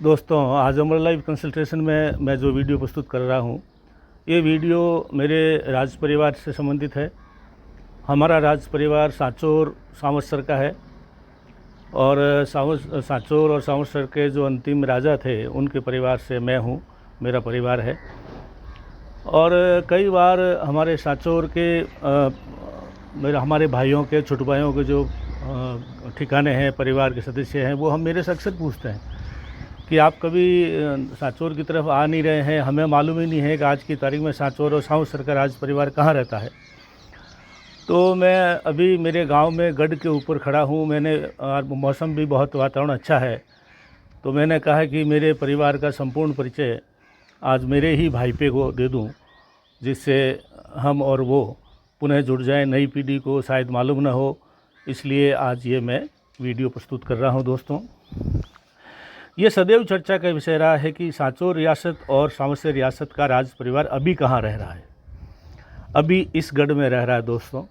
दोस्तों, आज अमर live consultation में मैं जो वीडियो प्रस्तुत कर रहा हूँ, ये वीडियो मेरे राज परिवार से संबंधित है। हमारा राज परिवार सांचौर सावंतसर का है और सांचौर और सावंतसर के जो अंतिम राजा थे उनके परिवार से मैं हूँ, मेरा परिवार है। और कई बार हमारे सांचौर के हमारे भाइयों के, छोटे भाइयों के जो ठिकाने हैं, परिवार के सदस्य हैं, वो हम मेरे से अक्सर पूछते हैं कि आप कभी सांचौर की तरफ आ नहीं रहे हैं। हमें मालूम ही नहीं है कि आज की तारीख में सांचौर और सावंतसर का राज परिवार कहाँ रहता है। तो मैं अभी मेरे गांव में गढ़ के ऊपर खड़ा हूँ। मैंने मौसम भी बहुत, वातावरण अच्छा है, तो मैंने कहा कि मेरे परिवार का संपूर्ण परिचय आज मेरे ही भाईपे को दे दूँ, जिससे हम और वो पुनः जुड़ जाएं। नई पीढ़ी को शायद मालूम न हो, इसलिए आज ये मैं वीडियो प्रस्तुत कर रहा हूँ। दोस्तों, ये सदैव चर्चा का विषय रहा है कि सांचौर रियासत और सावंतसर रियासत का राज परिवार अभी कहाँ रह रहा है। अभी इस गढ़ में रह रहा है। दोस्तों,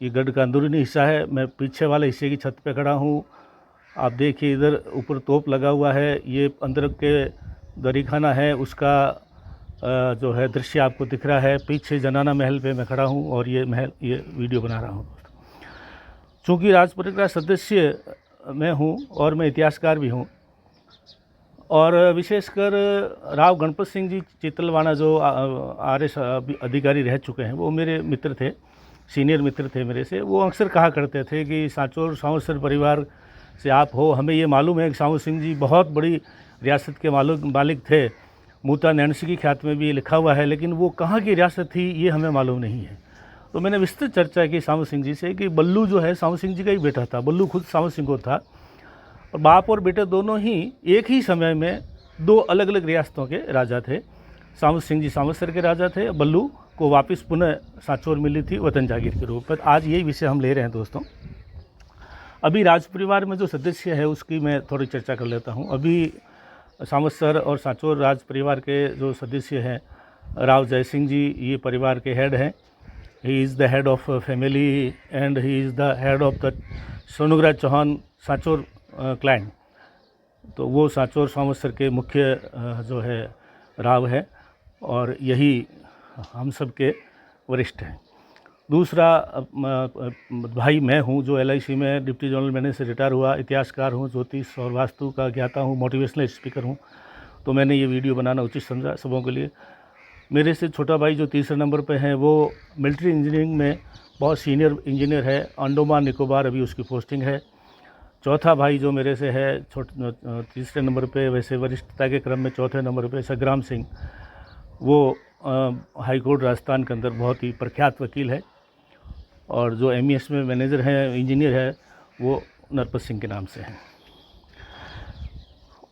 ये गढ़ का अंदरूनी हिस्सा है। मैं पीछे वाले हिस्से की छत पे खड़ा हूँ। आप देखिए, इधर ऊपर तोप लगा हुआ है। ये अंदर के दरीखाना है, उसका जो है दृश्य आपको दिख रहा है। पीछे जनाना महल पे मैं खड़ा हूँ और ये वीडियो बना रहा हूँ। चूँकि राज परिवार का सदस्य मैं हूँ और मैं इतिहासकार भी हूँ, और विशेषकर राव गणपत सिंह जी चितलवाना जो RS अधिकारी रह चुके हैं, वो मेरे मित्र थे, सीनियर मित्र थे मेरे से। वो अक्सर कहा करते थे कि सांचौर सावंतसर परिवार से आप हो। हमें ये मालूम है कि सावंत सिंह जी बहुत बड़ी रियासत के मालिक थे। मूता नैणसी की ख्यात में भी लिखा हुआ है, लेकिन वो कहाँ की रियासत थी ये हमें मालूम नहीं है। तो मैंने विस्तृत चर्चा की सावंत सिंह जी से कि बल्लू जो है सावंत सिंह जी का ही बेटा था। बल्लू खुद सावंत सिंह को था, और बाप और बेटे दोनों ही एक ही समय में दो अलग अलग रियासतों के राजा थे। सावंत सिंह जी सावंतसर के राजा थे। बल्लू को वापस पुनः सांचौर मिली थी वतन जागीर के रूप में। आज यही विषय हम ले रहे हैं। दोस्तों, अभी राज परिवार में जो सदस्य है उसकी मैं थोड़ी चर्चा कर लेता हूँ। अभी सावंतसर और सांचौर राज परिवार के जो सदस्य हैं, राव जय सिंह जी ये परिवार के हेड हैं। He is the head of family and he is the head of the Sonuraj Chauhan Sanchore client. तो वो सांचौर सावंतसर के मुख्य जो है राव है, और यही हम सब के वरिष्ठ हैं। दूसरा भाई मैं हूँ, जो LIC में डिप्टी जनरल मैनेजर से रिटायर हुआ। इतिहासकार हूँ, ज्योतिष और वास्तु का ज्ञाता हूँ, मोटिवेशनल स्पीकर हूँ। तो मैंने ये वीडियो बनाना उचित समझा सबों के लिए। मेरे से छोटा भाई जो तीसरे नंबर पे है, वो मिलिट्री इंजीनियरिंग में बहुत सीनियर इंजीनियर है। अंडोमान निकोबार अभी उसकी पोस्टिंग है। चौथा भाई जो मेरे से है तीसरे नंबर पे, वैसे वरिष्ठता के क्रम में चौथे नंबर पे, संग्राम सिंह, वो हाई कोर्ट राजस्थान के अंदर बहुत ही प्रख्यात वकील है। और जो MES में मैनेजर हैं, इंजीनियर है, वो नरपत सिंह के नाम से हैं।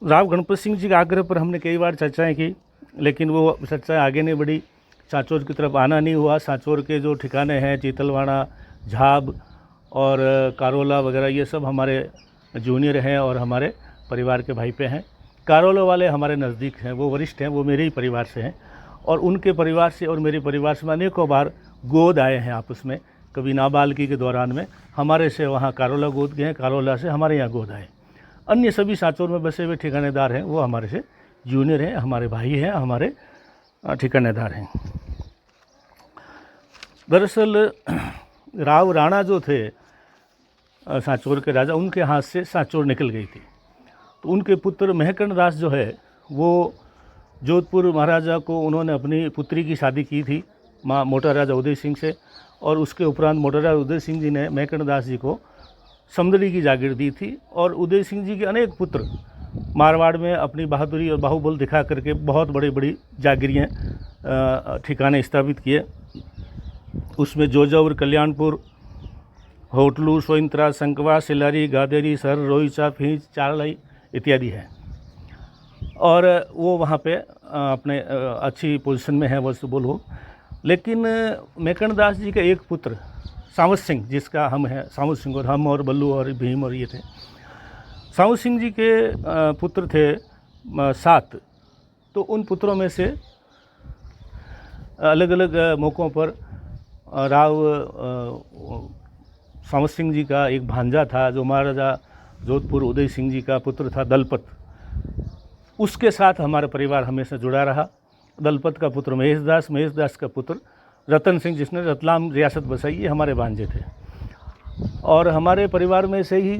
राव गणपत सिंह जी के आग्रह पर हमने कई बार चर्चाएं की, लेकिन वो चर्चाएं आगे नहीं बढ़ी। सांचौर की तरफ आना नहीं हुआ। सांचौर के जो ठिकाने हैं, चितलवाना, झाब और कारोला वगैरह, ये सब हमारे जूनियर हैं और हमारे परिवार के भाई पे हैं। कारोला वाले हमारे नज़दीक हैं, वो वरिष्ठ हैं, वो मेरे ही परिवार से हैं। और उनके परिवार से और मेरे परिवार से अनेकों बार गोद आए हैं आपस में। कभी नाबालगी के दौरान में हमारे से वहाँ कारोला गोद गए हैं, कारोला से हमारे यहाँ गोद आए। अन्य सभी सांचौर में बसे हुए ठिकानेदार हैं, वो हमारे से जूनियर हैं, हमारे भाई हैं, हमारे ठिकानेदार हैं। दरअसल राव राणा जो थे सांचौर के राजा, उनके हाथ से सांचौर निकल गई थी। तो उनके पुत्र महकर्ण दास जो है, वो जोधपुर महाराजा को उन्होंने अपनी पुत्री की शादी की थी माँ मोटा राजा उदय सिंह से, और उसके उपरांत मोटा राजा उदय सिंह जी ने महकर्ण दास जी को समदड़ी की जागीर दी थी। और उदय सिंह जी के अनेक पुत्र मारवाड़ में अपनी बहादुरी और बाहुबल दिखा करके बहुत बड़ी बड़ी जागीरें ठिकाने स्थापित किए। उसमें जोजापुर, कल्याणपुर, होटलू, सोइंत्रा, संकवा, सिलारी, गादेरी, सर, रोईचा, फींच, चारलाई इत्यादि है। और वो वहाँ पे अपने अच्छी पोजीशन में है, वो बोलो। लेकिन महकर्ण दास जी का एक पुत्र सावंत सिंह, जिसका हम हैं, सावंत सिंह, और हम और बल्लू और भीम और ये थे। सावंत सिंह जी के पुत्र थे 7। तो उन पुत्रों में से अलग अलग मौक़ों पर राव सावंत सिंह जी का एक भांजा था, जो महाराजा जोधपुर उदय सिंह जी का पुत्र था, दलपत। उसके साथ हमारा परिवार हमेशा जुड़ा रहा। दलपत का पुत्र महेश दास का पुत्र रतन सिंह, जिसने रतलाम रियासत बसाई, ये हमारे भांजे थे। और हमारे परिवार में से ही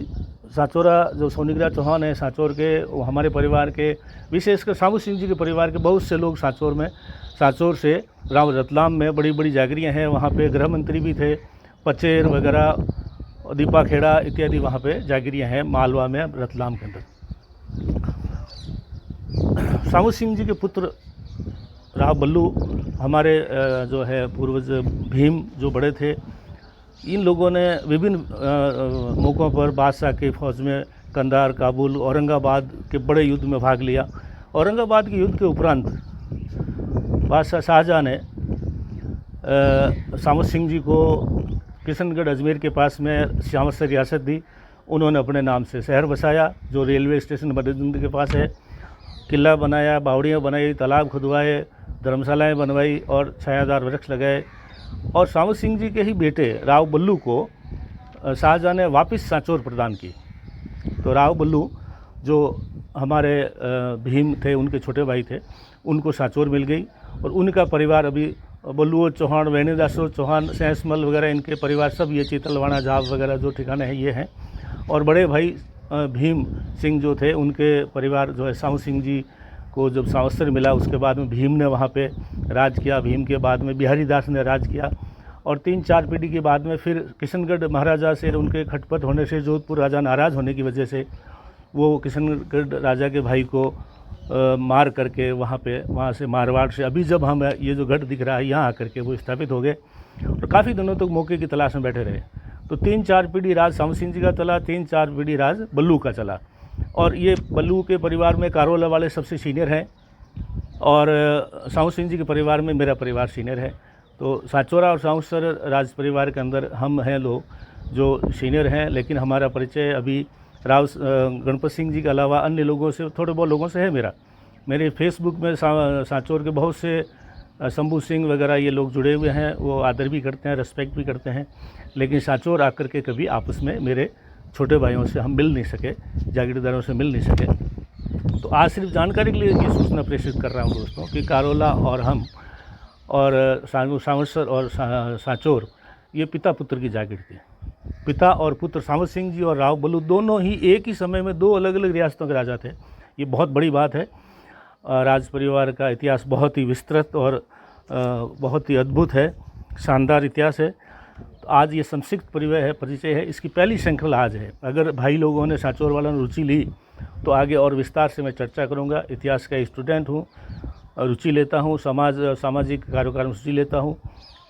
सांचौरा जो सोनीग्राह चौहान है सांचौर के, वो हमारे परिवार के, विशेषकर सामू सिंह जी के परिवार के बहुत से लोग सांचौर से रतलाम में बड़ी बड़ी जागरियाँ हैं, वहाँ पे गृह मंत्री भी थे, पचेर वगैरह, दीपा खेड़ा इत्यादि वहाँ पे जागरियाँ हैं मालवा में, रतलाम के अंदर। सामू सिंह जी के पुत्र राव बल्लू हमारे जो है पूर्वज भीम जो बड़े थे, इन लोगों ने विभिन्न मौक़ों पर बादशाह की फ़ौज में कंधार, काबुल, औरंगाबाद के बड़े युद्ध में भाग लिया। औरंगाबाद के युद्ध के उपरांत बादशाह शाहजहाँ ने सामत सिंह जी को किशनगढ़ अजमेर के पास में श्यामत से रियासत दी। उन्होंने अपने नाम से शहर बसाया जो रेलवे स्टेशन बदेजुंद के पास है, किला बनाया, बावड़ियाँ बनाई, तालाब खुदवाए, धर्मशालाएँ बनवाई और छायादार वृक्ष लगाए। और सामत सिंह जी के ही बेटे राव बल्लू को शाहजहाँ ने वापस सांचौर प्रदान की। तो राव बल्लू जो हमारे भीम थे, उनके छोटे भाई थे, उनको सांचौर मिल गई। और उनका परिवार अभी बल्लुओ चौहान, वेणुदासो चौहान, सैंसमल वगैरह, इनके परिवार सब ये चीतलवाड़ा झाब वगैरह जो ठिकाने हैं ये हैं। और बड़े भाई भीम सिंह जो थे, उनके परिवार जो है सामू सिंह जी को जब सांवत्सर मिला उसके बाद में भीम ने वहाँ पे राज किया, भीम के बाद में बिहारी दास ने राज किया। और 3-4 पीढ़ी के बाद में फिर किशनगढ़ महाराजा से उनके खटपट होने से, जोधपुर राजा नाराज़ होने की वजह से वो किशनगढ़ राजा के भाई को मार करके वहाँ से मारवाड़ से अभी जब हम ये जो गढ़ दिख रहा है यहाँ आकर के वो स्थापित हो गए। और काफ़ी दिनों तक मौके की तलाश में बैठे रहे। तो 3-4 पीढ़ी राज सामू सिंह जी का चला, 3-4 पीढ़ी राज बल्लू का चला। और ये बल्लू के परिवार में कारोला वाले सबसे सीनियर हैं और सामू सिंह जी के परिवार में मेरा परिवार सीनियर है। तो सांचौरा और सामूसर राज परिवार के अंदर हम हैं लोग जो सीनियर हैं, लेकिन हमारा परिचय अभी राव गणपत सिंह जी के अलावा अन्य लोगों से, थोड़े बहुत लोगों से है। मेरे फेसबुक में सांचौर के बहुत से शंभू सिंह वगैरह ये लोग जुड़े हुए हैं, वो आदर भी करते हैं, रिस्पेक्ट भी करते हैं। लेकिन सांचौर आकर के कभी आपस में मेरे छोटे भाइयों से हम मिल नहीं सके, जागीरदारों से मिल नहीं सके। तो आज सिर्फ जानकारी के लिए ये सूचना प्रेषित कर रहा हूँ दोस्तों कि कारोला और हम और सांवत्सर और सांचौर ये पिता पुत्र की जागीर थी। पिता और पुत्र सामत सिंह जी और राव बल्लू दोनों ही एक ही समय में 2 अलग अलग रियासतों के राजा थे। ये बहुत बड़ी बात है। राज परिवार का इतिहास बहुत ही विस्तृत और बहुत ही अद्भुत है, शानदार इतिहास है। तो आज ये संक्षिप्त परिचय है, इसकी पहली श्रृंखला आज है। अगर भाई लोगों ने, सांचौर वालों ने रुचि ली तो आगे और विस्तार से मैं चर्चा करूँगा। इतिहास का स्टूडेंट हूँ, रुचि लेता हूँ, सामाजिक कारोबार में रुचि लेता हूँ।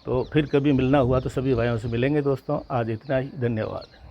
तो फिर कभी मिलना हुआ तो सभी भाइयों से मिलेंगे दोस्तों। आज इतना ही, धन्यवाद।